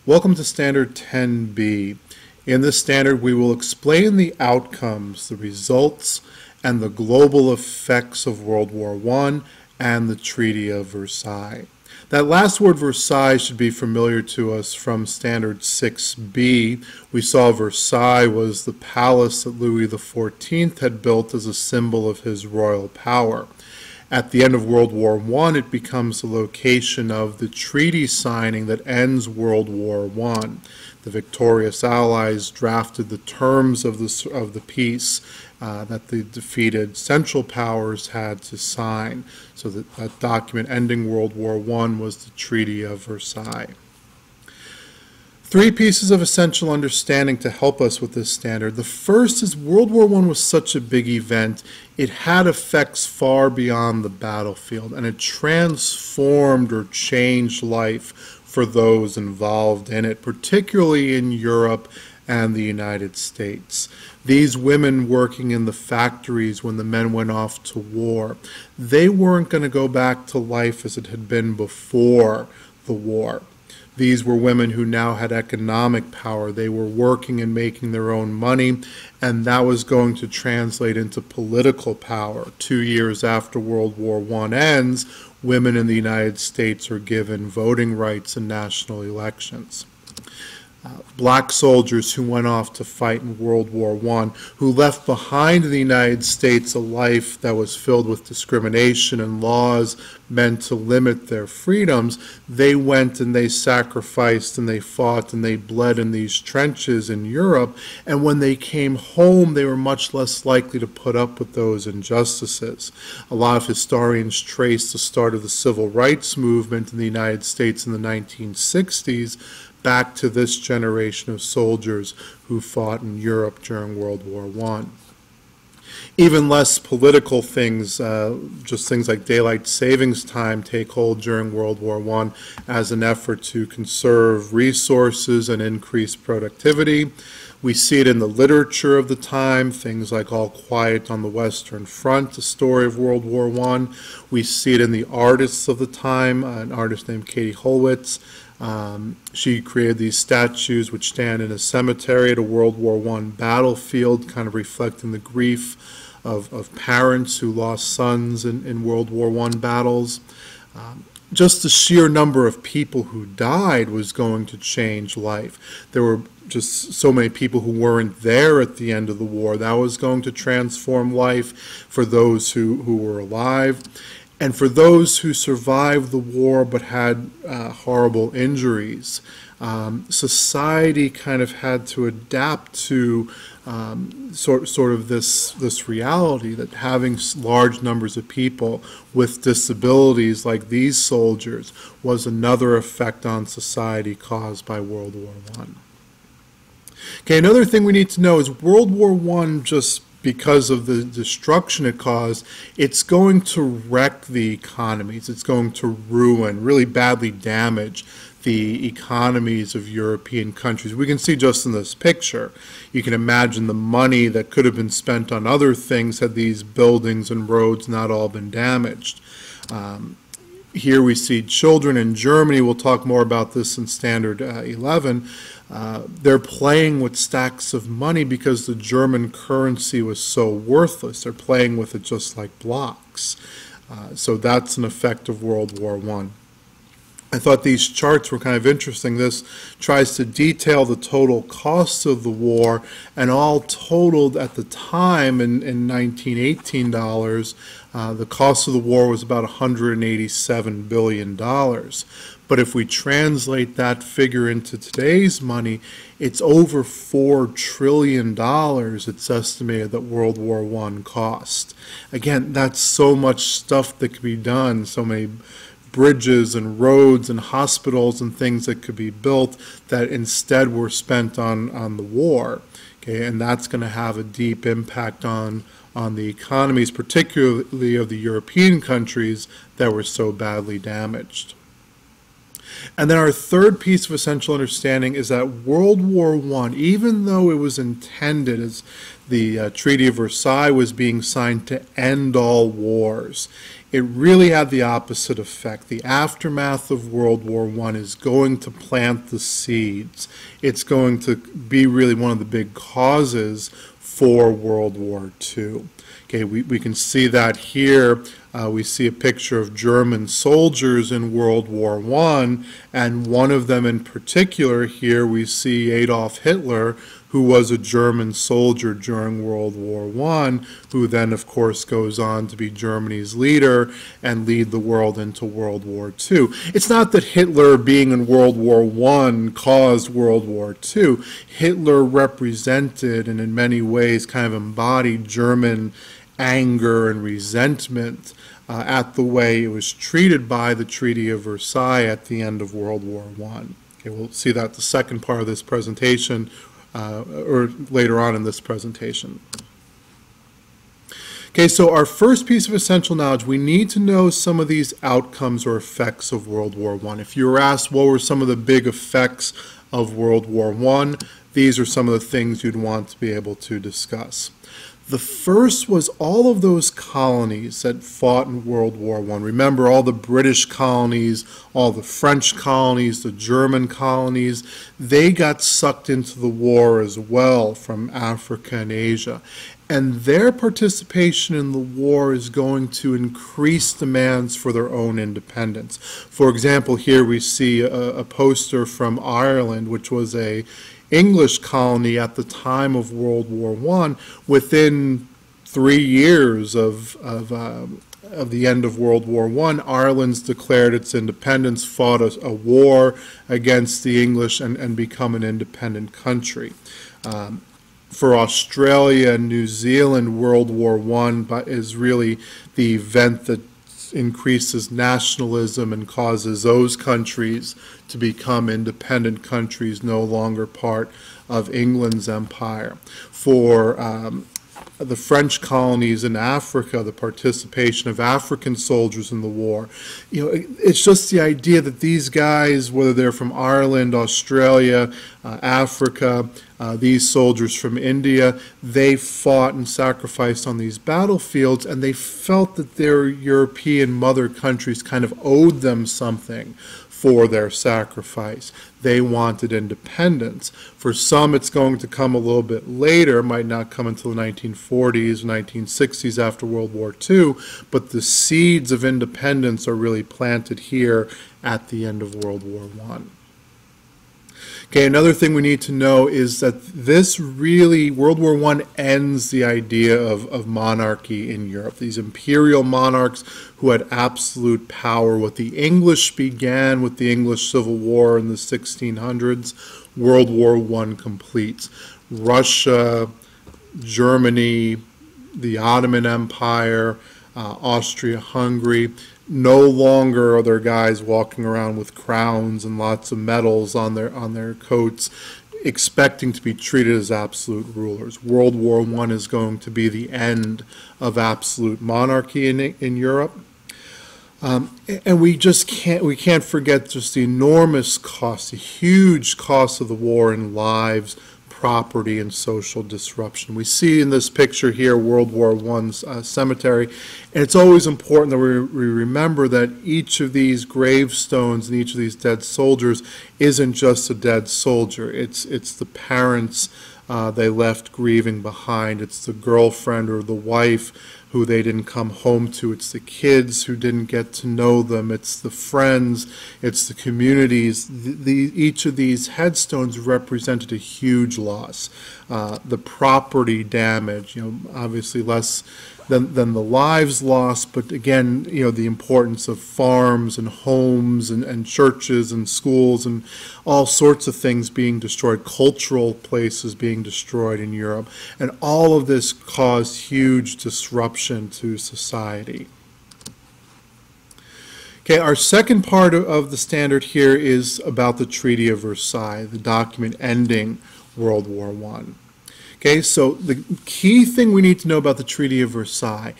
Welcome to Standard 10B. In this standard, we will explain the outcomes, the results, and the global effects of World War I and the Treaty of Versailles. That last word, Versailles, should be familiar to us from Standard 6B. We saw Versailles was the palace that Louis XIV had built as a symbol of his royal power. At the end of World War I, it becomes the location of the treaty signing that ends World War I. The victorious Allies drafted the terms of the peace that the defeated Central Powers had to sign. So that document ending World War I was the Treaty of Versailles. Three pieces of essential understanding to help us with this standard. The first is World War I was such a big event, it had effects far beyond the battlefield, and it transformed or changed life for those involved in it, particularly in Europe and the United States. These women working in the factories when the men went off to war, they weren't going to go back to life as it had been before the war. These were women who now had economic power. They were working and making their own money, and that was going to translate into political power. 2 years after World War I ends, women in the United States are given voting rights in national elections. Black soldiers who went off to fight in World War I, who left behind in the United States a life that was filled with discrimination and laws meant to limit their freedoms, they went and they sacrificed and they fought and they bled in these trenches in Europe, and when they came home they were much less likely to put up with those injustices. A lot of historians trace the start of the civil rights movement in the United States in the 1960s back to this generation of soldiers who fought in Europe during World War I. Even less political things, just things like daylight savings time, take hold during World War I as an effort to conserve resources and increase productivity. We see it in the literature of the time, things like All Quiet on the Western Front, the story of World War I. We see it in the artists of the time, an artist named Katie Holwitz. She created these statues which stand in a cemetery at a World War I battlefield, kind of reflecting the grief of parents who lost sons in World War I battles. Just the sheer number of people who died was going to change life. There were just so many people who weren't there at the end of the war. That was going to transform life for those who were alive. And for those who survived the war but had horrible injuries, society kind of had to adapt to sort of this reality that having large numbers of people with disabilities like these soldiers was another effect on society caused by World War I. Okay, another thing we need to know is World War I, just because of the destruction it caused, it's going to wreck the economies. It's going to ruin, really badly damage the economies of European countries. We can see just in this picture, you can imagine the money that could have been spent on other things had these buildings and roads not all been damaged. Here we see children in Germany. We'll talk more about this in Standard 11. They're playing with stacks of money because the German currency was so worthless. They're playing with it just like blocks. So that's an effect of World War I. I thought these charts were kind of interesting. This tries to detail the total costs of the war, and all totaled at the time in 1918 dollars, the cost of the war was about $187 billion. But if we translate that figure into today's money, it's over $4 trillion it's estimated that World War I cost. Again, that's so much stuff that could be done, so many bridges and roads and hospitals and things that could be built that instead were spent on the war. Okay, and that's going to have a deep impact on the economies, particularly of the European countries that were so badly damaged. And then our third piece of essential understanding is that World War I, even though it was intended as the Treaty of Versailles was being signed to end all wars, it really had the opposite effect. The aftermath of World War I is going to plant the seeds. It's going to be really one of the big causes for World War II. Okay, we can see that here. We see a picture of German soldiers in World War I, and one of them in particular here we see Adolf Hitler, who was a German soldier during World War I, who then of course goes on to be Germany's leader and lead the world into World War II. It's not that Hitler being in World War I caused World War II. Hitler represented and in many ways kind of embodied German anger and resentment at the way it was treated by the Treaty of Versailles at the end of World War I. Okay, we'll see that the second part of this presentation or later on in this presentation. Okay, so our first piece of essential knowledge, we need to know some of these outcomes or effects of World War I. If you were asked what were some of the big effects of World War I, these are some of the things you'd want to be able to discuss. The first was all of those colonies that fought in World War I. Remember, all the British colonies, all the French colonies, the German colonies, they got sucked into the war as well from Africa and Asia. And their participation in the war is going to increase demands for their own independence. For example, here we see a poster from Ireland, which was a English colony at the time of World War I. Within 3 years of the end of World War I, Ireland's declared its independence, fought a war against the English, and become an independent country. For Australia and New Zealand, World War I is really the event that increases nationalism and causes those countries to become independent countries, no longer part of England's empire. For the French colonies in Africa, the participation of African soldiers in the war, it's just the idea that these guys, whether they're from Ireland, Australia, Africa, these soldiers from India, they fought and sacrificed on these battlefields, and they felt that their European mother countries kind of owed them something for their sacrifice. They wanted independence. For some, it's going to come a little bit later, might not come until the 1940s, 1960s after World War II, but the seeds of independence are really planted here at the end of World War I. Okay, another thing we need to know is that this really, World War I ends the idea of monarchy in Europe. These imperial monarchs who had absolute power. What the English began with the English Civil War in the 1600s, World War I completes. Russia, Germany, the Ottoman Empire, Austria-Hungary, no longer are there guys walking around with crowns and lots of medals on their coats expecting to be treated as absolute rulers. World War I is going to be the end of absolute monarchy in Europe. And we can't forget just the enormous cost, the huge cost of the war in lives, property, and social disruption. We see in this picture here World War I's cemetery, and it's always important that we remember that each of these gravestones and each of these dead soldiers isn't just a dead soldier. It's the parents they left grieving behind. It's the girlfriend or the wife who they didn't come home to. It's the kids who didn't get to know them. It's the friends. It's the communities. Each of these headstones represented a huge loss. The property damage, obviously less than the lives lost, but again, the importance of farms and homes and churches and schools and all sorts of things being destroyed, cultural places being destroyed in Europe, and all of this caused huge disruption to society. Okay, our second part of the standard here is about the Treaty of Versailles, the document ending World War I. Okay, so the key thing we need to know about the Treaty of Versailles,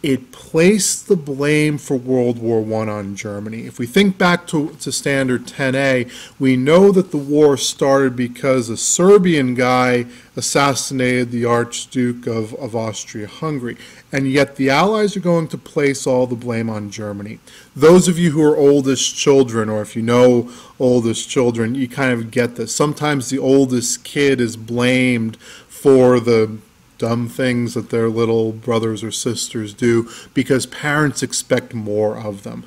it placed the blame for World War I on Germany. If we think back to Standard 10A, we know that the war started because a Serbian guy assassinated the Archduke of Austria-Hungary, and yet the Allies are going to place all the blame on Germany. Those of you who are oldest children, or if you know oldest children, you kind of get this. Sometimes the oldest kid is blamed for the dumb things that their little brothers or sisters do because parents expect more of them.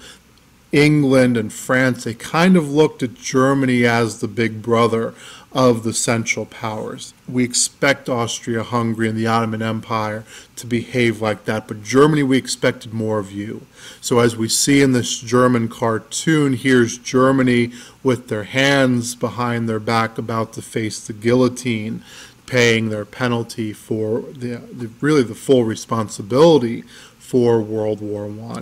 England and France, they kind of looked at Germany as the big brother of the Central Powers. We expect Austria-Hungary and the Ottoman Empire to behave like that, but Germany, we expected more of you. So as we see in this German cartoon, here's Germany with their hands behind their back about to face the guillotine, paying their penalty for really the full responsibility for World War I.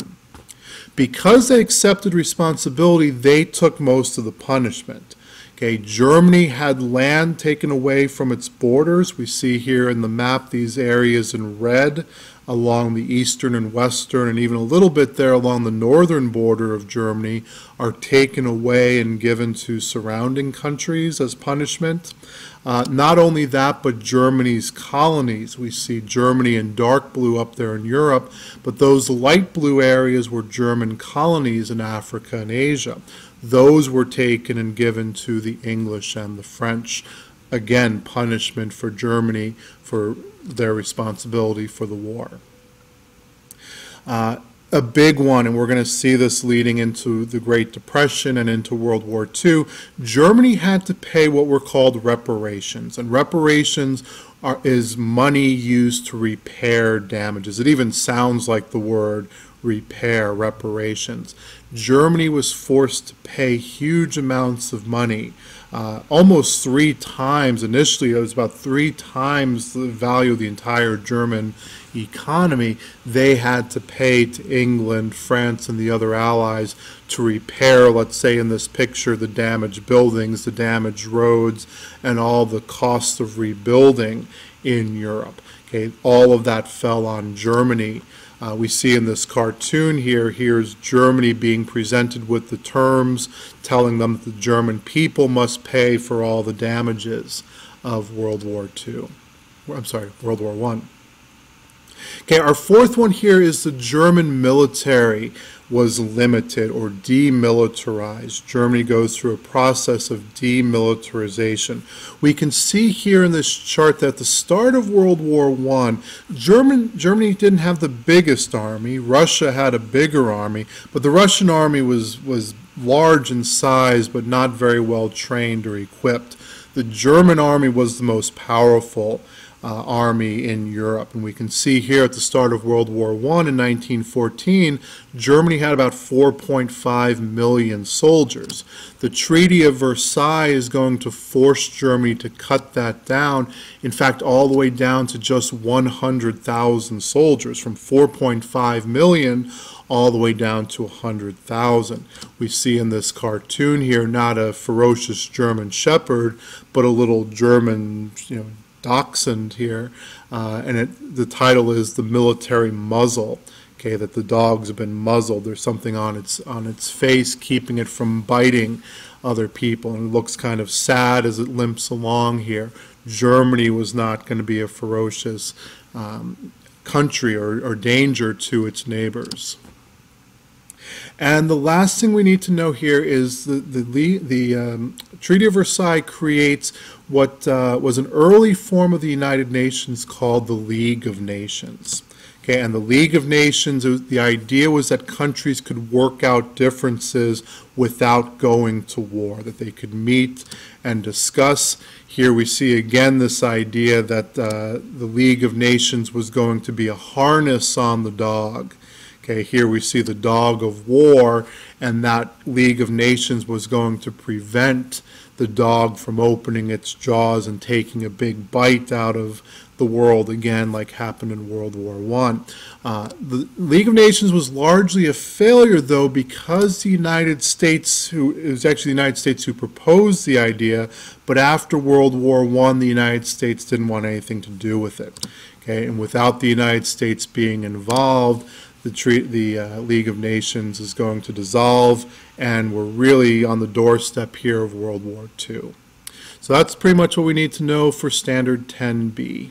Because they accepted responsibility, they took most of the punishment. Okay, Germany had land taken away from its borders. We see here in the map these areas in red along the eastern and western, and even a little bit there along the northern border of Germany, are taken away and given to surrounding countries as punishment. Not only that, but Germany's colonies. We see Germany in dark blue up there in Europe, but those light blue areas were German colonies in Africa and Asia. Those were taken and given to the English and the French. Again, punishment for Germany for their responsibility for the war. A big one, and we're going to see this leading into the Great Depression and into World War II, Germany had to pay what were called reparations. And reparations is money used to repair damages. It even sounds like the word repair, reparations. Germany was forced to pay huge amounts of money, almost 3 times. Initially, it was about 3 times the value of the entire German economy. They had to pay to England, France, and the other allies to repair, let's say in this picture, the damaged buildings, the damaged roads, and all the costs of rebuilding in Europe. Okay, all of that fell on Germany. We see in this cartoon here, here's Germany being presented with the terms, telling them that the German people must pay for all the damages of World War II. I'm sorry, World War I. Okay, our fourth one here is the German military was limited or demilitarized. Germany goes through a process of demilitarization. We can see here in this chart that at the start of World War I, Germany didn't have the biggest army. Russia had a bigger army, but the Russian army was large in size but not very well trained or equipped. The German army was the most powerful army in Europe. And we can see here at the start of World War I in 1914, Germany had about 4.5 million soldiers. The Treaty of Versailles is going to force Germany to cut that down, in fact, all the way down to just 100,000 soldiers, from 4.5 million all the way down to 100,000. We see in this cartoon here not a ferocious German shepherd, but a little German, dachshund here, and the title is The Military Muzzle. Okay, that the dogs have been muzzled. There's something on its face keeping it from biting other people, and it looks kind of sad as it limps along here. Germany was not going to be a ferocious country or danger to its neighbors. And the last thing we need to know here is the Treaty of Versailles creates what was an early form of the United Nations called the League of Nations. Okay, and the League of Nations, the idea was that countries could work out differences without going to war, that they could meet and discuss. Here we see again this idea that the League of Nations was going to be a harness on the dog. Okay, here we see the dog of war, and that League of Nations was going to prevent the dog from opening its jaws and taking a big bite out of the world again, like happened in World War I. The League of Nations was largely a failure, though, because the United States, it was actually the United States who proposed the idea, but after World War I, the United States didn't want anything to do with it. Okay, and without the United States being involved, the League of Nations is going to dissolve, and we're really on the doorstep here of World War II. So that's pretty much what we need to know for Standard 10B.